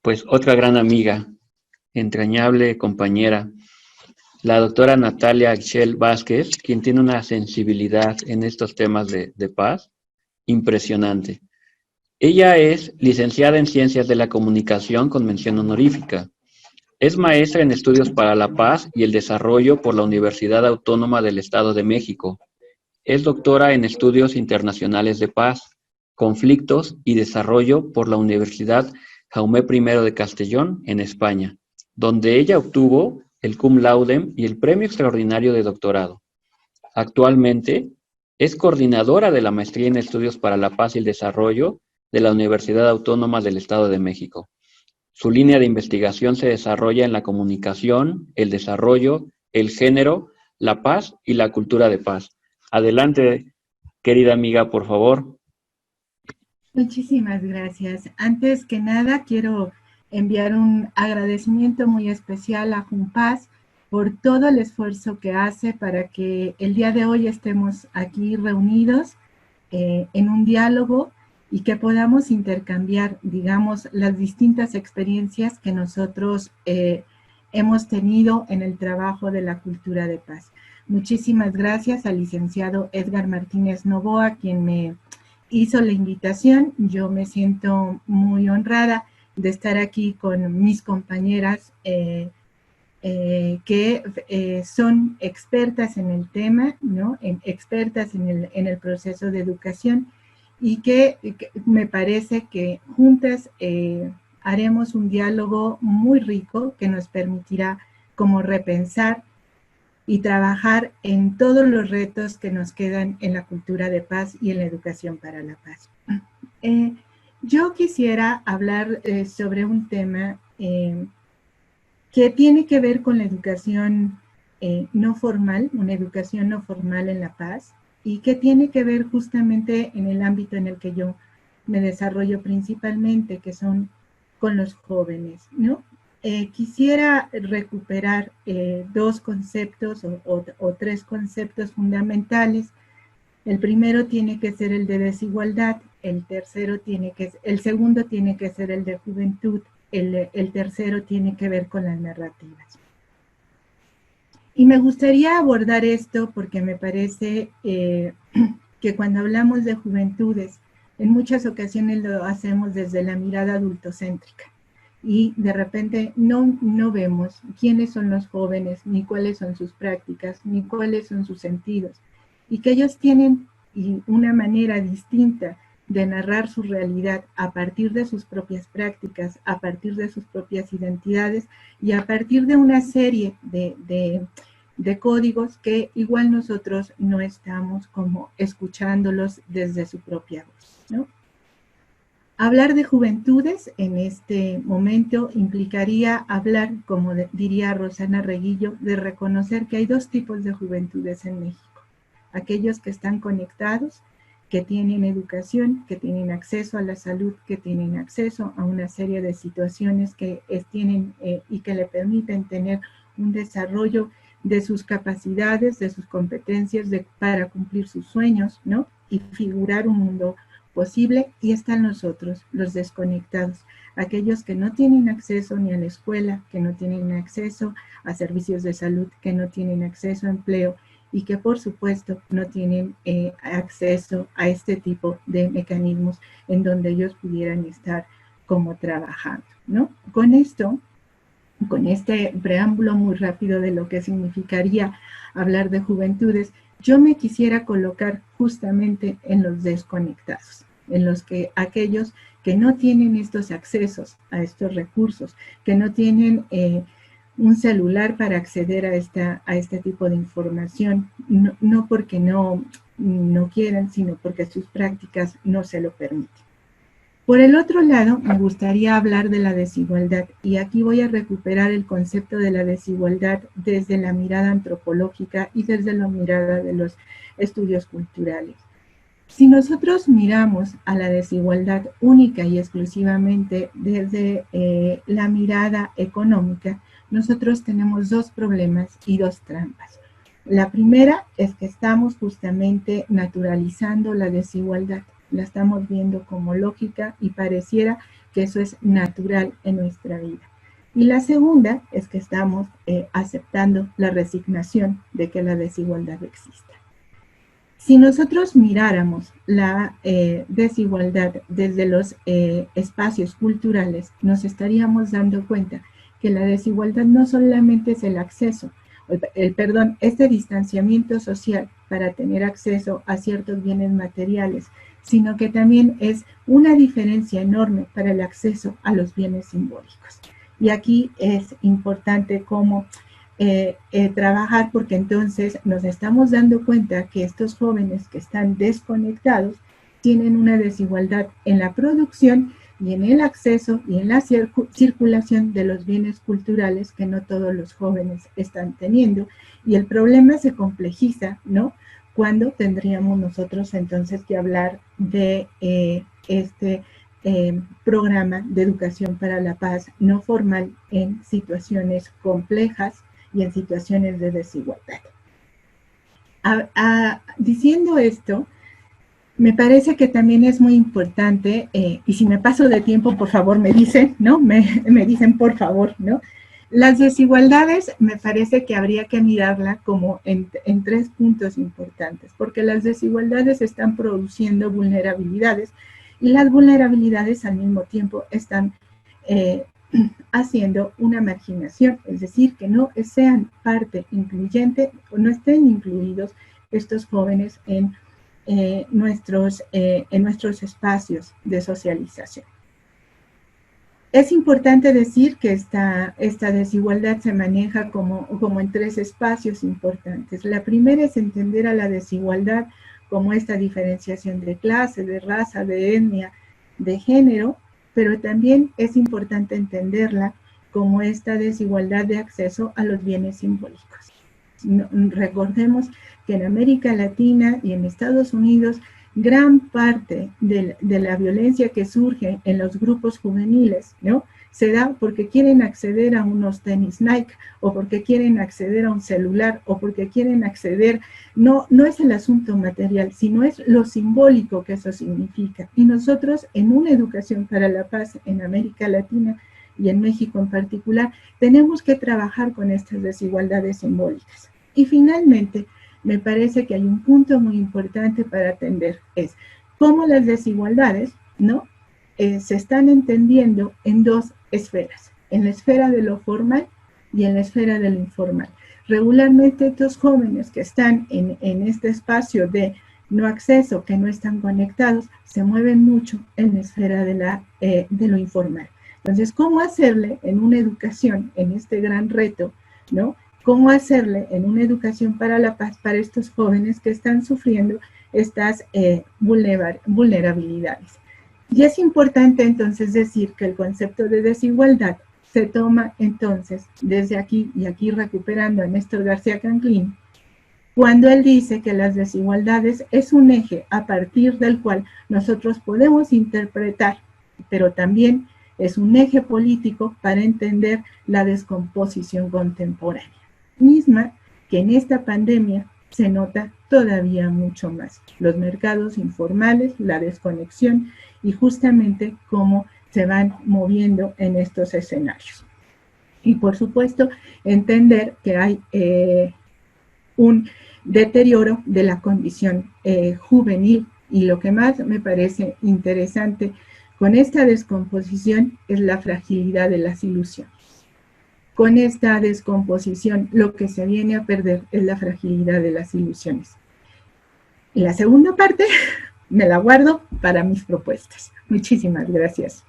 Pues otra gran amiga, entrañable compañera, la doctora Natalia Axel Vázquez, quien tiene una sensibilidad en estos temas de paz impresionante. Ella es licenciada en Ciencias de la Comunicación con mención honorífica. Es maestra en Estudios para la Paz y el Desarrollo por la Universidad Autónoma del Estado de México. Es doctora en Estudios Internacionales de Paz, Conflictos y Desarrollo por la Universidad Jaume I de Castellón, en España, donde ella obtuvo el cum laude y el Premio Extraordinario de Doctorado. Actualmente es coordinadora de la Maestría en Estudios para la Paz y el Desarrollo de la Universidad Autónoma del Estado de México. Su línea de investigación se desarrolla en la comunicación, el desarrollo, el género, la paz y la cultura de paz. Adelante, querida amiga, por favor. Muchísimas gracias. Antes que nada, quiero enviar un agradecimiento muy especial a Jumpaz por todo el esfuerzo que hace para que el día de hoy estemos aquí reunidos en un diálogo y que podamos intercambiar, digamos, las distintas experiencias que nosotros hemos tenido en el trabajo de la cultura de paz. Muchísimas gracias al licenciado Edgar Martínez Novoa, quien me hizo la invitación. Yo me siento muy honrada de estar aquí con mis compañeras que son expertas en el tema, ¿no? Expertas en el proceso de educación y que me parece que juntas haremos un diálogo muy rico que nos permitirá como repensar y trabajar en todos los retos que nos quedan en la cultura de paz y en la educación para la paz. Yo quisiera hablar sobre un tema que tiene que ver con la educación no formal, una educación no formal en la paz, y que tiene que ver justamente en el ámbito en el que yo me desarrollo principalmente, que son con los jóvenes, ¿no? Quisiera recuperar dos conceptos o tres conceptos fundamentales. El primero tiene que ser el de desigualdad, el segundo tiene que ser el de juventud, el tercero tiene que ver con las narrativas. Y me gustaría abordar esto porque me parece que cuando hablamos de juventudes, en muchas ocasiones lo hacemos desde la mirada adultocéntrica. Y de repente no vemos quiénes son los jóvenes, ni cuáles son sus prácticas, ni cuáles son sus sentidos. Y que ellos tienen una manera distinta de narrar su realidad a partir de sus propias prácticas, a partir de sus propias identidades y a partir de una serie de códigos que igual nosotros no estamos como escuchándolos desde su propia voz, ¿no? Hablar de juventudes en este momento implicaría hablar, como diría Rosana Reguillo, de reconocer que hay dos tipos de juventudes en México. Aquellos que están conectados, que tienen educación, que tienen acceso a la salud, que tienen acceso a una serie de situaciones que tienen y que le permiten tener un desarrollo de sus capacidades, de sus competencias para cumplir sus sueños, ¿no? Y figurar un mundo posible, y están los otros, los desconectados, aquellos que no tienen acceso ni a la escuela, que no tienen acceso a servicios de salud, que no tienen acceso a empleo y que por supuesto no tienen acceso a este tipo de mecanismos en donde ellos pudieran estar como trabajando, ¿no? Con esto, con este preámbulo muy rápido de lo que significaría hablar de juventudes, yo me quisiera colocar justamente en los desconectados, en los que aquellos que no tienen estos accesos a estos recursos, que no tienen un celular para acceder a este tipo de información, no porque no quieran, sino porque sus prácticas no se lo permiten. Por el otro lado, me gustaría hablar de la desigualdad, y aquí voy a recuperar el concepto de la desigualdad desde la mirada antropológica y desde la mirada de los estudios culturales. Si nosotros miramos a la desigualdad única y exclusivamente desde la mirada económica, nosotros tenemos dos problemas y dos trampas. La primera es que estamos justamente naturalizando la desigualdad. La estamos viendo como lógica y pareciera que eso es natural en nuestra vida. Y la segunda es que estamos aceptando la resignación de que la desigualdad exista. Si nosotros miráramos la desigualdad desde los espacios culturales, nos estaríamos dando cuenta que la desigualdad no solamente es el acceso, este distanciamiento social para tener acceso a ciertos bienes materiales, sino que también es una diferencia enorme para el acceso a los bienes simbólicos. Y aquí es importante cómo trabajar, porque entonces nos estamos dando cuenta que estos jóvenes que están desconectados tienen una desigualdad en la producción y en el acceso y en la circulación de los bienes culturales que no todos los jóvenes están teniendo, y el problema se complejiza, ¿no?, cuando tendríamos nosotros entonces que hablar de este programa de educación para la paz no formal en situaciones complejas y en situaciones de desigualdad. Diciendo esto, me parece que también es muy importante, y si me paso de tiempo, por favor me dicen, ¿no? Me dicen por favor, ¿no? Las desigualdades me parece que habría que mirarla como en 3 puntos importantes, porque las desigualdades están produciendo vulnerabilidades y las vulnerabilidades al mismo tiempo están haciendo una marginación, es decir, que no sean parte incluyente o no estén incluidos estos jóvenes en nuestros espacios de socialización. Es importante decir que esta desigualdad se maneja como en 3 espacios importantes. La primera es entender a la desigualdad como esta diferenciación de clase, de raza, de etnia, de género, pero también es importante entenderla como esta desigualdad de acceso a los bienes simbólicos. Recordemos que en América Latina y en Estados Unidos, gran parte de la violencia que surge en los grupos juveniles, ¿no?, se da porque quieren acceder a unos tenis Nike, o porque quieren acceder a un celular, o porque quieren acceder, no es el asunto material, sino es lo simbólico que eso significa. Y nosotros, en una educación para la paz en América Latina y en México en particular, tenemos que trabajar con estas desigualdades simbólicas. Y finalmente, me parece que hay un punto muy importante para atender, es cómo las desigualdades, ¿no?, se están entendiendo en 2 esferas, en la esfera de lo formal y en la esfera de lo informal. Regularmente estos jóvenes que están en este espacio de no acceso, que no están conectados, se mueven mucho en la esfera de lo informal. Entonces, ¿cómo hacerle en una educación, en este gran reto, ¿no?, cómo hacerle en una educación para la paz para estos jóvenes que están sufriendo estas vulnerabilidades? Y es importante entonces decir que el concepto de desigualdad se toma entonces desde aquí, y aquí recuperando a Néstor García Canclín, cuando él dice que las desigualdades es un eje a partir del cual nosotros podemos interpretar, pero también es un eje político para entender la descomposición contemporánea, misma que en esta pandemia se nota todavía mucho más. Los mercados informales, la desconexión y justamente cómo se van moviendo en estos escenarios. Y por supuesto, entender que hay un deterioro de la condición juvenil, y lo que más me parece interesante con esta descomposición es la fragilidad de las ilusiones. Con esta descomposición, lo que se viene a perder es la fragilidad de las ilusiones. Y la segunda parte me la guardo para mis propuestas. Muchísimas gracias.